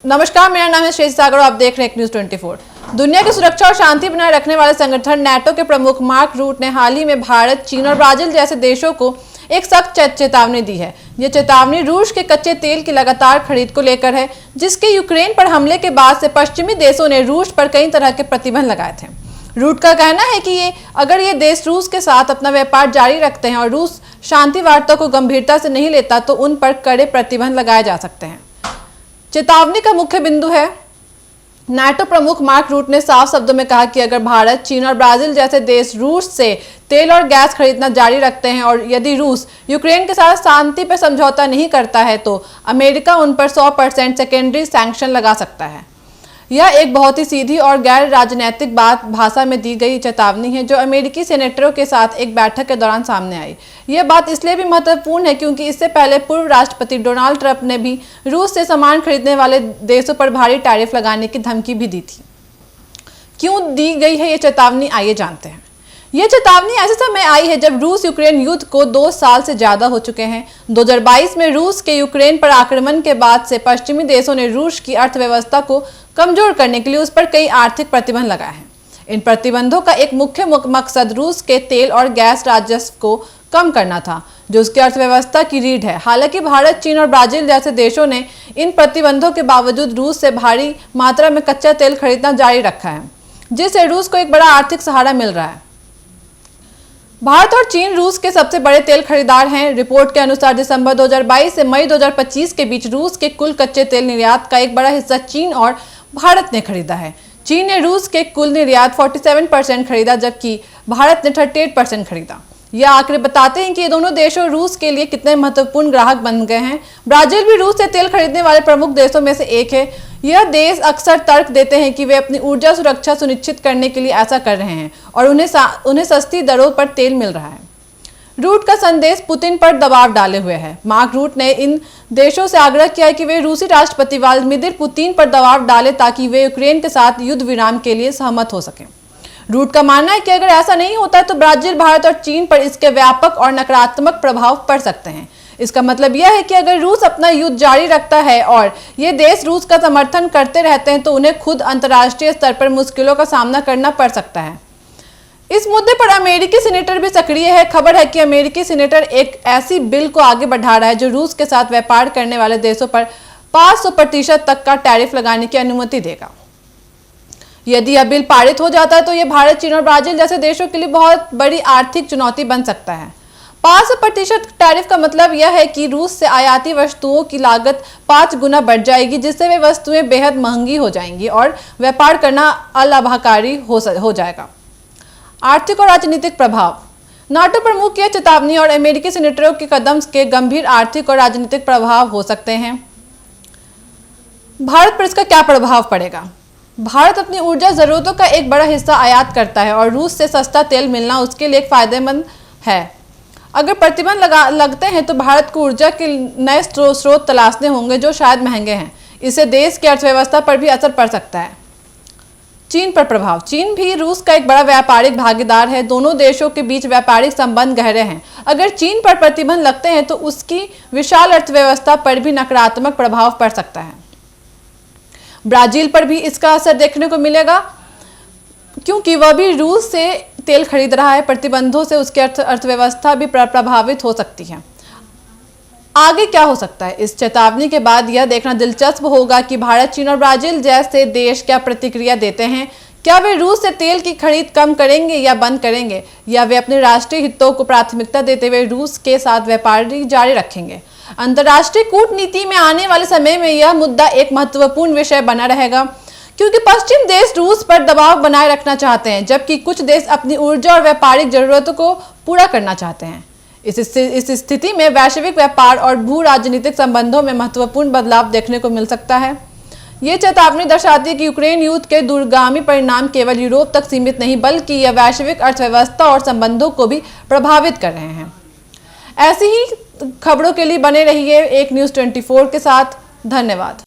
नमस्कार, मेरा नाम है श्रेष्ठ सागर और आप देख रहे हैं न्यूज़ 24। दुनिया की सुरक्षा और शांति बनाए रखने वाले संगठन नेटो के प्रमुख मार्क रूट ने हाल ही में भारत, चीन और ब्राजील जैसे देशों को एक सख्त चेतावनी दी है। ये चेतावनी रूस के कच्चे तेल की लगातार खरीद को लेकर है, जिसके यूक्रेन पर हमले के बाद से पश्चिमी देशों ने रूस पर कई तरह के प्रतिबंध लगाए थे। रूट का कहना है कि अगर ये देश रूस के साथ अपना व्यापार जारी रखते हैं और रूस शांति वार्ता को गंभीरता से नहीं लेता तो उन पर कड़े प्रतिबंध लगाए जा सकते हैं। चेतावनी का मुख्य बिंदु है, नाटो प्रमुख मार्क रूट ने साफ शब्दों में कहा कि अगर भारत, चीन और ब्राजील जैसे देश रूस से तेल और गैस खरीदना जारी रखते हैं और यदि रूस यूक्रेन के साथ शांति पर समझौता नहीं करता है तो अमेरिका उन पर 100% सेकेंडरी सैंक्शन लगा सकता है। यह एक बहुत ही सीधी और गैर राजनीतिक भाषा में दी गई चेतावनी है जो अमेरिकी सेनेटरों के साथ एक बैठक के दौरान सामने आई। यह बात इसलिए भी महत्वपूर्ण है क्योंकि इससे पहले पूर्व राष्ट्रपति डोनाल्ड ट्रंप ने भी रूस से सामान खरीदने वाले देशों पर भारी टैरिफ लगाने की धमकी भी दी थी। क्यों दी गई है ये चेतावनी, आइए जानते हैं। ये चेतावनी ऐसे समय आई है जब रूस यूक्रेन युद्ध को 2 साल से ज्यादा हो चुके हैं। 2022 में रूस के यूक्रेन पर आक्रमण के बाद से पश्चिमी देशों ने रूस की अर्थव्यवस्था को कमजोर करने के लिए उस पर कई आर्थिक प्रतिबंध लगाए हैं। इन प्रतिबंधों का एक मुख्य मकसद रूस के तेल और गैस राजस्व को कम करना था, जो उसकी अर्थव्यवस्था की रीढ़ है। हालांकि भारत, चीन और ब्राजील जैसे देशों ने इन प्रतिबंधों के बावजूद रूस से भारी मात्रा में कच्चा तेल खरीदना जारी रखा है, जिससे रूस को एक बड़ा आर्थिक सहारा मिल रहा है। भारत और चीन रूस के सबसे बड़े तेल खरीदार हैं। रिपोर्ट के अनुसार दिसंबर 2022 से मई 2025 के बीच रूस के कुल कच्चे तेल निर्यात का एक बड़ा हिस्सा चीन और भारत ने खरीदा है। चीन ने रूस के कुल निर्यात 47% खरीदा, जबकि भारत ने 38% खरीदा। यह आंकड़े बताते हैं कि ये दोनों देशों रूस के लिए कितने महत्वपूर्ण ग्राहक बन गए हैं। ब्राजील भी रूस से तेल खरीदने वाले प्रमुख देशों में से एक है। यह देश अक्सर तर्क देते हैं कि वे अपनी ऊर्जा सुरक्षा सुनिश्चित करने के लिए ऐसा कर रहे हैं और उन्हें सस्ती दरों पर तेल मिल रहा है। रूट का संदेश पुतिन पर दबाव डाले हुए है। मार्क रूट ने इन देशों से आग्रह किया कि वे रूसी राष्ट्रपति व्लादिमीर पुतिन पर दबाव डालें ताकि वे यूक्रेन के साथ युद्ध विराम के लिए सहमत हो सकें। रूट का मानना है कि अगर ऐसा नहीं होता है तो ब्राजील, भारत और चीन पर इसके व्यापक और नकारात्मक प्रभाव पड़ सकते हैं। इसका मतलब यह है कि अगर रूस अपना युद्ध जारी रखता है और ये देश रूस का समर्थन करते रहते हैं तो उन्हें खुद अंतर्राष्ट्रीय स्तर पर मुश्किलों का सामना करना पड़ सकता है। इस मुद्दे पर अमेरिकी सीनेटर भी सक्रिय है। खबर है कि अमेरिकी सीनेटर एक ऐसी बिल को आगे बढ़ा रहा है जो रूस के साथ व्यापार करने वाले देशों पर 500% तक का टैरिफ लगाने की अनुमति देगा। यदि यह बिल पारित हो जाता है तो यह भारत, चीन और ब्राजील जैसे देशों के लिए बहुत बड़ी आर्थिक चुनौती बन सकता है। 500% टैरिफ का मतलब यह है कि रूस से आयाती वस्तुओं की लागत 5 गुना बढ़ जाएगी, जिससे वे वस्तुएं बेहद महंगी हो जाएंगी और व्यापार करना अलाभकारी हो जाएगा। आर्थिक और राजनीतिक प्रभाव। नाटो प्रमुख की चेतावनी और अमेरिकी सीनेटरों के कदम के गंभीर आर्थिक और राजनीतिक प्रभाव हो सकते हैं। भारत पर इसका क्या प्रभाव पड़ेगा? भारत अपनी ऊर्जा जरूरतों का एक बड़ा हिस्सा आयात करता है और रूस से सस्ता तेल मिलना उसके लिए एक फायदेमंद है। अगर प्रतिबंध लगते हैं तो भारत को ऊर्जा के नए स्रोत तलाशने होंगे जो शायद महंगे हैं। इससे देश की अर्थव्यवस्था पर भी असर पड़ सकता है। चीन पर प्रभाव। चीन भी रूस का एक बड़ा व्यापारिक भागीदार है। दोनों देशों के बीच व्यापारिक संबंध गहरे हैं। अगर चीन पर प्रतिबंध लगते हैं तो उसकी विशाल अर्थव्यवस्था पर भी नकारात्मक प्रभाव पड़ सकता है। ब्राजील पर भी इसका असर देखने को मिलेगा क्योंकि वह भी रूस से तेल खरीद रहा है। प्रतिबंधों से उसकी अर्थव्यवस्था भी प्रभावित हो सकती है। आगे क्या हो सकता है? इस चेतावनी के बाद यह देखना दिलचस्प होगा कि भारत, चीन और ब्राजील जैसे देश क्या प्रतिक्रिया देते हैं। क्या वे रूस से तेल की खरीद कम करेंगे या बंद करेंगे, या वे अपने राष्ट्रीय हितों को प्राथमिकता देते हुए रूस के साथ व्यापार जारी रखेंगे? अंतर्राष्ट्रीय कूटनीति में आने वाले समय में यह मुद्दा एक महत्वपूर्ण विषय बना रहेगा क्योंकि पश्चिम देश रूस पर दबाव बनाए रखना चाहते हैं, जबकि कुछ देश अपनी ऊर्जा और व्यापारिक जरूरतों को पूरा करना चाहते हैं। इस स्थिति में वैश्विक व्यापार और भू राजनीतिक संबंधों में महत्वपूर्ण बदलाव देखने को मिल सकता है। ये चेतावनी दर्शाती है कि यूक्रेन युद्ध के दूरगामी परिणाम केवल यूरोप तक सीमित नहीं बल्कि यह वैश्विक अर्थव्यवस्था और संबंधों को भी प्रभावित कर रहे हैं। ऐसी ही खबरों के लिए बने रहिए एक न्यूज़ 24 के साथ। धन्यवाद।